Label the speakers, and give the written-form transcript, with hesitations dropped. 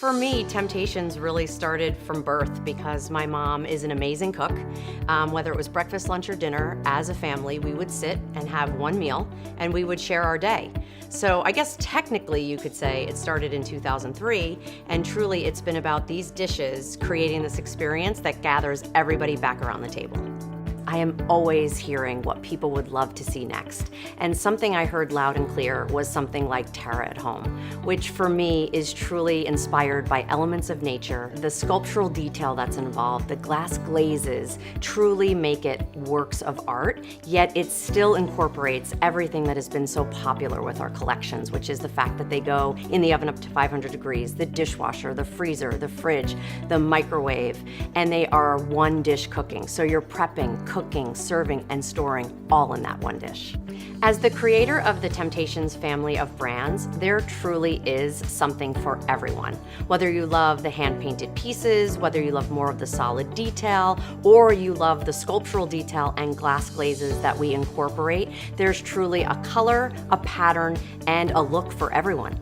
Speaker 1: For me, Temp-tations really started from birth because my mom is an amazing cook. Whether it was breakfast, lunch, or dinner, as a family, we would sit and have one meal and we would share our day. So I guess technically you could say it started in 2003, and truly it's been about these dishes creating this experience that gathers everybody back around the table. I am always hearing what people would love to see next, and something I heard loud and clear was something like Tara at Home, which for me is truly inspired by elements of nature. The sculptural detail that's involved, the glass glazes truly make it works of art, yet it still incorporates everything that has been so popular with our collections, which is the fact that they go in the oven up to 500 degrees, the dishwasher, the freezer, the fridge, the microwave, and they are one dish cooking. So you're prepping, cooking, serving, and storing all in that one dish. As the creator of the Temp-tations family of brands, there truly is something for everyone. Whether you love the hand-painted pieces, whether you love more of the solid detail, or you love the sculptural detail and glass glazes that we incorporate, there's truly a color, a pattern, and a look for everyone.